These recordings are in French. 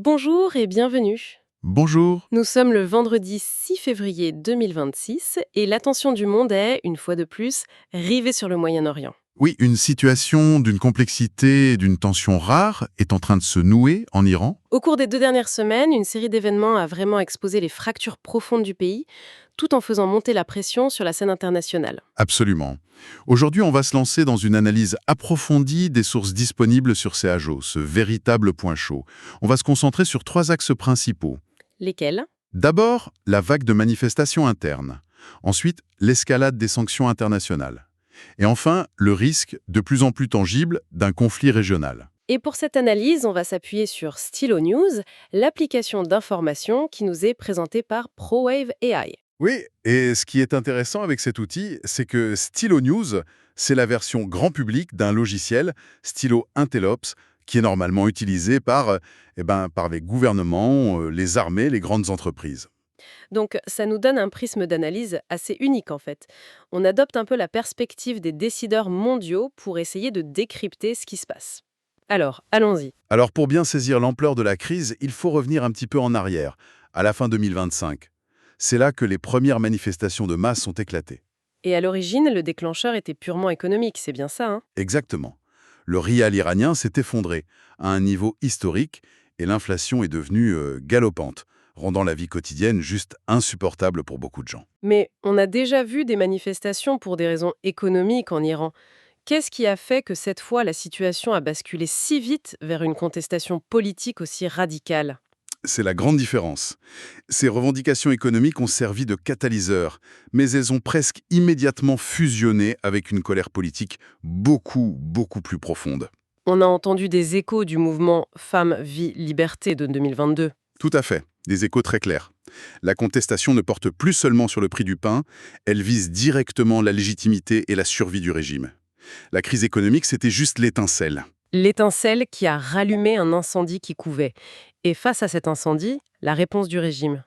Bonjour et bienvenue. Bonjour. Nous sommes le vendredi 6 février 2026 et l'attention du monde est, une fois de plus, rivée sur le Moyen-Orient. Oui, une situation d'une complexité et d'une tension rare est en train de se nouer en Iran. Au cours des 2 dernières semaines, une série d'événements a vraiment exposé les fractures profondes du pays, tout en faisant monter la pression sur la scène internationale. Absolument. Aujourd'hui, on va se lancer dans une analyse approfondie des sources disponibles sur CHO, ce véritable point chaud. On va se concentrer sur trois axes principaux. Lesquels? D'abord, la vague de manifestations internes. Ensuite, l'escalade des sanctions internationales. Et enfin, le risque, de plus en plus tangible, d'un conflit régional. Et pour cette analyse, on va s'appuyer sur Stylo News, l'application d'information qui nous est présentée par ProWave AI. Oui, et ce qui est intéressant avec cet outil, c'est que Stylo News, c'est la version grand public d'un logiciel, Stylo Intellops, qui est normalement utilisé par les gouvernements, les armées, les grandes entreprises. Donc ça nous donne un prisme d'analyse assez unique en fait. On adopte un peu la perspective des décideurs mondiaux pour essayer de décrypter ce qui se passe. Alors, allons-y. Alors pour bien saisir l'ampleur de la crise, il faut revenir un petit peu en arrière, à la fin 2025. C'est là que les premières manifestations de masse sont éclatées. Et à l'origine, le déclencheur était purement économique, c'est bien ça, hein? Exactement. Le rial iranien s'est effondré à un niveau historique et l'inflation est devenue galopante, rendant la vie quotidienne juste insupportable pour beaucoup de gens. Mais on a déjà vu des manifestations pour des raisons économiques en Iran. Qu'est-ce qui a fait que cette fois la situation a basculé si vite vers une contestation politique aussi radicale? C'est la grande différence. Ces revendications économiques ont servi de catalyseur, mais elles ont presque immédiatement fusionné avec une colère politique beaucoup plus profonde. On a entendu des échos du mouvement Femmes, Vie, Liberté de 2022. Tout à fait, des échos très clairs. La contestation ne porte plus seulement sur le prix du pain, elle vise directement la légitimité et la survie du régime. La crise économique, c'était juste l'étincelle. L'étincelle qui a rallumé un incendie qui couvait. Et face à cet incendie, la réponse du régime.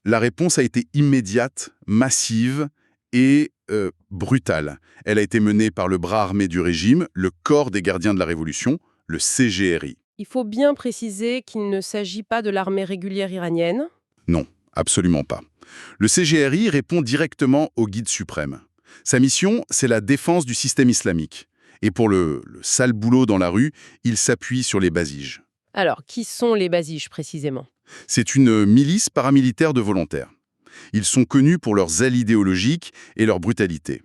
La réponse a été immédiate, massive et brutale. Elle a été menée par le bras armé du régime, le corps des gardiens de la Révolution, le CGRI. Il faut bien préciser qu'il ne s'agit pas de l'armée régulière iranienne. Non, absolument pas. Le CGRI répond directement au guide suprême. Sa mission, c'est la défense du système islamique. Et pour le sale boulot dans la rue, il s'appuie sur les basiges. Alors, qui sont les basiges précisément? C'est une milice paramilitaire de volontaires. Ils sont connus pour leurs ailes idéologiques et leur brutalité.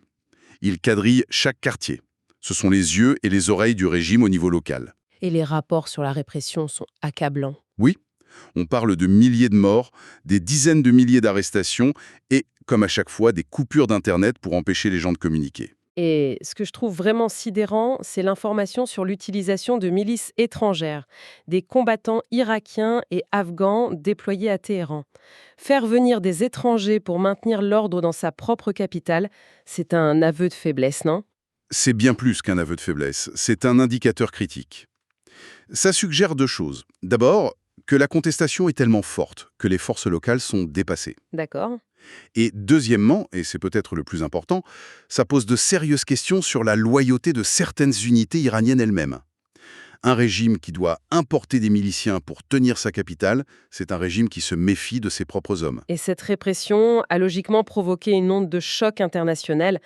Ils quadrillent chaque quartier. Ce sont les yeux et les oreilles du régime au niveau local. Et les rapports sur la répression sont accablants. Oui, on parle de milliers de morts, des dizaines de milliers d'arrestations et, comme à chaque fois, des coupures d'Internet pour empêcher les gens de communiquer. Et ce que je trouve vraiment sidérant, c'est l'information sur l'utilisation de milices étrangères, des combattants irakiens et afghans déployés à Téhéran. Faire venir des étrangers pour maintenir l'ordre dans sa propre capitale, c'est un aveu de faiblesse, non? C'est bien plus qu'un aveu de faiblesse, c'est un indicateur critique. Ça suggère deux choses. D'abord, que la contestation est tellement forte que les forces locales sont dépassées. D'accord. Et deuxièmement, et c'est peut-être le plus important, ça pose de sérieuses questions sur la loyauté de certaines unités iraniennes elles-mêmes. Un régime qui doit importer des miliciens pour tenir sa capitale, c'est un régime qui se méfie de ses propres hommes. Et cette répression a logiquement provoqué une onde de choc international.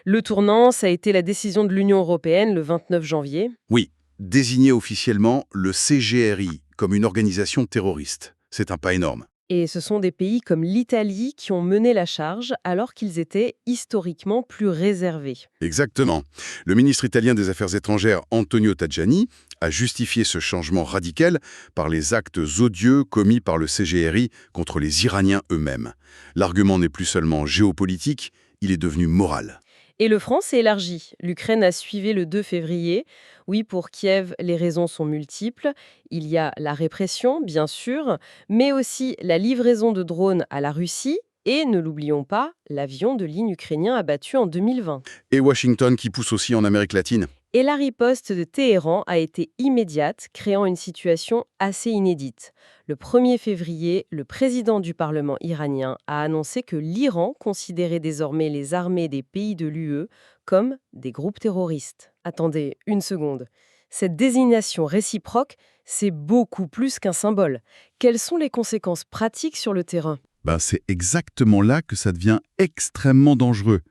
Le tournant, ça a été la décision de l'Union européenne le 29 janvier. Oui, désigner officiellement le CGRI comme une organisation terroriste, c'est un pas énorme. Et ce sont des pays comme l'Italie qui ont mené la charge alors qu'ils étaient historiquement plus réservés. Exactement. Le ministre italien des Affaires étrangères, Antonio Tajani, a justifié ce changement radical par les actes odieux commis par le CGRI contre les Iraniens eux-mêmes. L'argument n'est plus seulement géopolitique, il est devenu moral. Et le front s'est élargi. L'Ukraine a suivi le 2 février. Oui, pour Kiev, les raisons sont multiples. Il y a la répression, bien sûr, mais aussi la livraison de drones à la Russie et, ne l'oublions pas, l'avion de ligne ukrainien abattu en 2020. Et Washington qui pousse aussi en Amérique latine. Et la riposte de Téhéran a été immédiate, créant une situation assez inédite. Le 1er février, le président du Parlement iranien a annoncé que l'Iran considérait désormais les armées des pays de l'UE comme des groupes terroristes. Attendez une seconde. Cette désignation réciproque, c'est beaucoup plus qu'un symbole. Quelles sont les conséquences pratiques sur le terrain? C'est exactement là que ça devient extrêmement dangereux.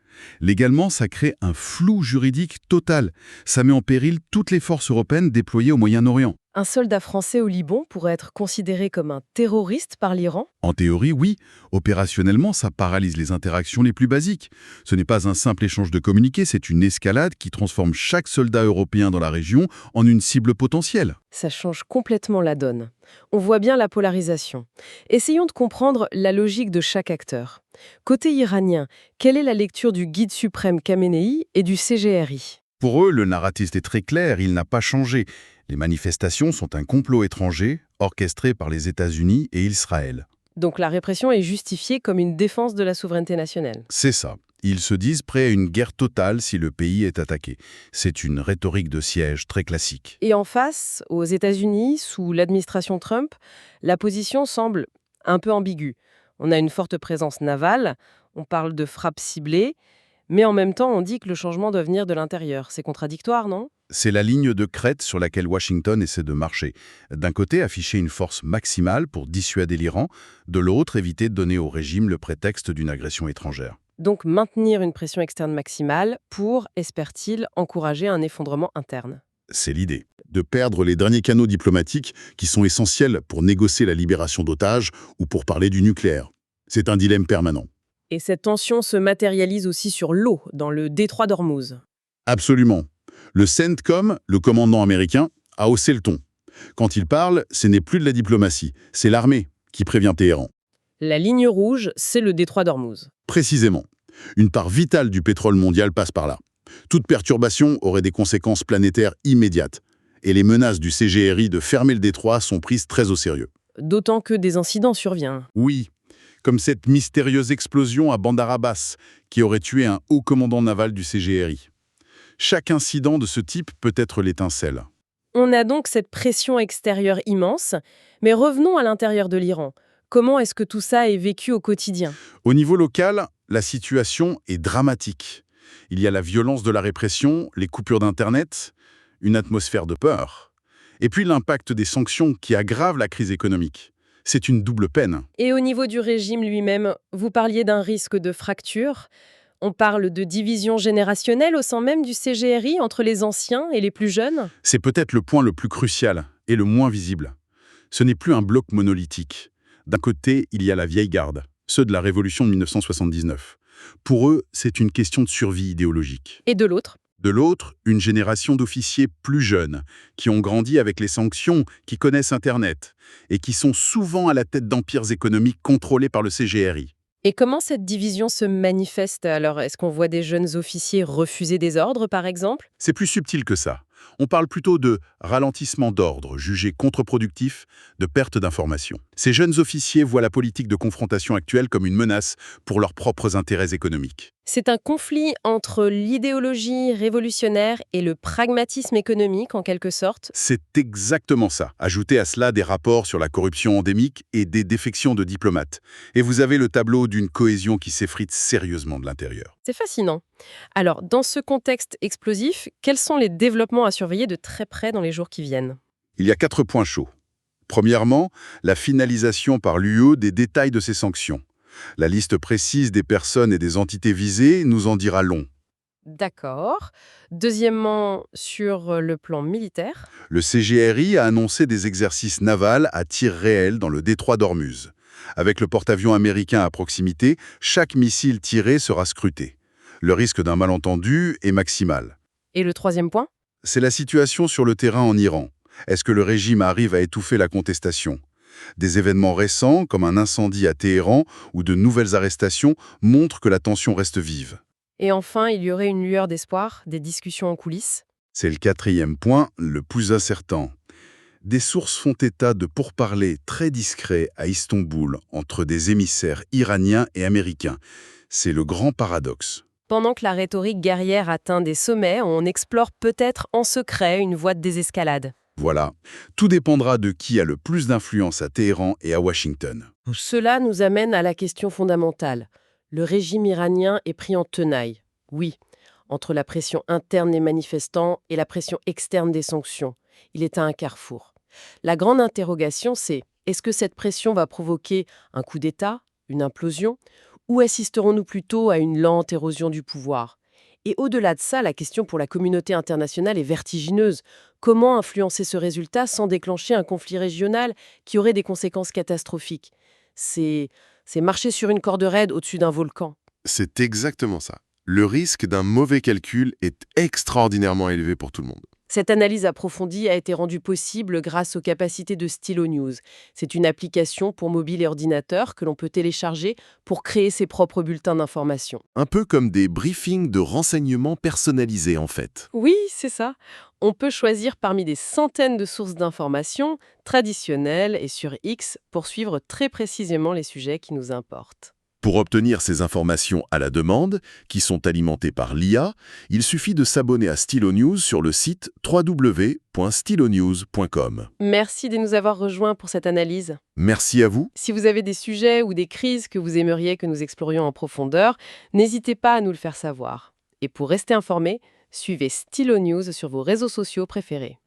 Légalement, ça crée un flou juridique total. Ça met en péril toutes les forces européennes déployées au Moyen-Orient. Un soldat français au Liban pourrait être considéré comme un terroriste par l'Iran? En théorie, oui. Opérationnellement, ça paralyse les interactions les plus basiques. Ce n'est pas un simple échange de communiqués, c'est une escalade qui transforme chaque soldat européen dans la région en une cible potentielle. Ça change complètement la donne. On voit bien la polarisation. Essayons de comprendre la logique de chaque acteur. Côté iranien, quelle est la lecture du guide suprême Khamenei et du CGRI? Pour eux, le narratif est très clair, il n'a pas changé. Les manifestations sont un complot étranger, orchestré par les États-Unis et Israël. Donc la répression est justifiée comme une défense de la souveraineté nationale. C'est ça. Ils se disent prêts à une guerre totale si le pays est attaqué. C'est une rhétorique de siège très classique. Et en face, aux États-Unis, sous l'administration Trump, la position semble un peu ambiguë. On a une forte présence navale, on parle de frappes ciblées, mais en même temps on dit que le changement doit venir de l'intérieur. C'est contradictoire, non? C'est la ligne de crête sur laquelle Washington essaie de marcher. D'un côté, afficher une force maximale pour dissuader l'Iran, de l'autre, éviter de donner au régime le prétexte d'une agression étrangère. Donc maintenir une pression externe maximale pour, espère-t-il, encourager un effondrement interne. C'est l'idée. De perdre les derniers canaux diplomatiques qui sont essentiels pour négocier la libération d'otages ou pour parler du nucléaire. C'est un dilemme permanent. Et cette tension se matérialise aussi sur l'eau, dans le détroit d'Ormuz. Absolument. Le CENTCOM, le commandant américain, a haussé le ton. Quand il parle, ce n'est plus de la diplomatie, c'est l'armée qui prévient Téhéran. La ligne rouge, c'est le détroit d'Ormuz. Précisément. Une part vitale du pétrole mondial passe par là. Toute perturbation aurait des conséquences planétaires immédiates. Et les menaces du CGRI de fermer le détroit sont prises très au sérieux. D'autant que des incidents surviennent. Oui, comme cette mystérieuse explosion à Bandar Abbas, qui aurait tué un haut commandant naval du CGRI. Chaque incident de ce type peut être l'étincelle. On a donc cette pression extérieure immense, mais revenons à l'intérieur de l'Iran. Comment est-ce que tout ça est vécu au quotidien? Au niveau local, la situation est dramatique. Il y a la violence de la répression, les coupures d'Internet, une atmosphère de peur. Et puis l'impact des sanctions qui aggravent la crise économique. C'est une double peine. Et au niveau du régime lui-même, vous parliez d'un risque de fracture. On parle de division générationnelle au sein même du CGRI entre les anciens et les plus jeunes? C'est peut-être le point le plus crucial et le moins visible. Ce n'est plus un bloc monolithique. D'un côté, il y a la vieille garde, ceux de la Révolution de 1979. Pour eux, c'est une question de survie idéologique. Et de l'autre? De l'autre, une génération d'officiers plus jeunes, qui ont grandi avec les sanctions, qui connaissent Internet, et qui sont souvent à la tête d'empires économiques contrôlés par le CGRI. Et comment cette division se manifeste alors? Est-ce qu'on voit des jeunes officiers refuser des ordres, par exemple? C'est plus subtil que ça. On parle plutôt de ralentissement d'ordre, jugé contre-productif, de perte d'informations. Ces jeunes officiers voient la politique de confrontation actuelle comme une menace pour leurs propres intérêts économiques. C'est un conflit entre l'idéologie révolutionnaire et le pragmatisme économique, en quelque sorte. C'est exactement ça. Ajoutez à cela des rapports sur la corruption endémique et des défections de diplomates. Et vous avez le tableau d'une cohésion qui s'effrite sérieusement de l'intérieur. C'est fascinant. Alors, dans ce contexte explosif, quels sont les développements à surveiller de très près dans les jours qui viennent? Il y a 4 points chauds. Premièrement, la finalisation par l'UE des détails de ces sanctions. La liste précise des personnes et des entités visées nous en dira long. D'accord. Deuxièmement, sur le plan militaire. Le CGRI a annoncé des exercices navals à tir réel dans le détroit d'Ormuz. Avec le porte-avions américain à proximité, chaque missile tiré sera scruté. Le risque d'un malentendu est maximal. Et le troisième point? C'est la situation sur le terrain en Iran. Est-ce que le régime arrive à étouffer la contestation? Des événements récents, comme un incendie à Téhéran ou de nouvelles arrestations, montrent que la tension reste vive. Et enfin, il y aurait une lueur d'espoir, des discussions en coulisses. C'est le 4e point, le plus incertain. Des sources font état de pourparlers très discrets à Istanbul entre des émissaires iraniens et américains. C'est le grand paradoxe. Pendant que la rhétorique guerrière atteint des sommets, on explore peut-être en secret une voie de désescalade. Voilà, tout dépendra de qui a le plus d'influence à Téhéran et à Washington. Cela nous amène à la question fondamentale. Le régime iranien est pris en tenaille. Oui, entre la pression interne des manifestants et la pression externe des sanctions. Il est à un carrefour. La grande interrogation, c'est est-ce que cette pression va provoquer un coup d'État, une implosion, ou assisterons-nous plutôt à une lente érosion du pouvoir? Et au-delà de ça, la question pour la communauté internationale est vertigineuse. Comment influencer ce résultat sans déclencher un conflit régional qui aurait des conséquences catastrophiques? C'est marcher sur une corde raide au-dessus d'un volcan. C'est exactement ça. Le risque d'un mauvais calcul est extraordinairement élevé pour tout le monde. Cette analyse approfondie a été rendue possible grâce aux capacités de Stylo News. C'est une application pour mobile et ordinateur que l'on peut télécharger pour créer ses propres bulletins d'information. Un peu comme des briefings de renseignements personnalisés en fait. Oui, c'est ça. On peut choisir parmi des centaines de sources d'informations, traditionnelles et sur X, pour suivre très précisément les sujets qui nous importent. Pour obtenir ces informations à la demande, qui sont alimentées par l'IA, il suffit de s'abonner à Stylo News sur le site www.stylonews.com. Merci de nous avoir rejoints pour cette analyse. Merci à vous. Si vous avez des sujets ou des crises que vous aimeriez que nous explorions en profondeur, n'hésitez pas à nous le faire savoir. Et pour rester informé, suivez Stylo News sur vos réseaux sociaux préférés.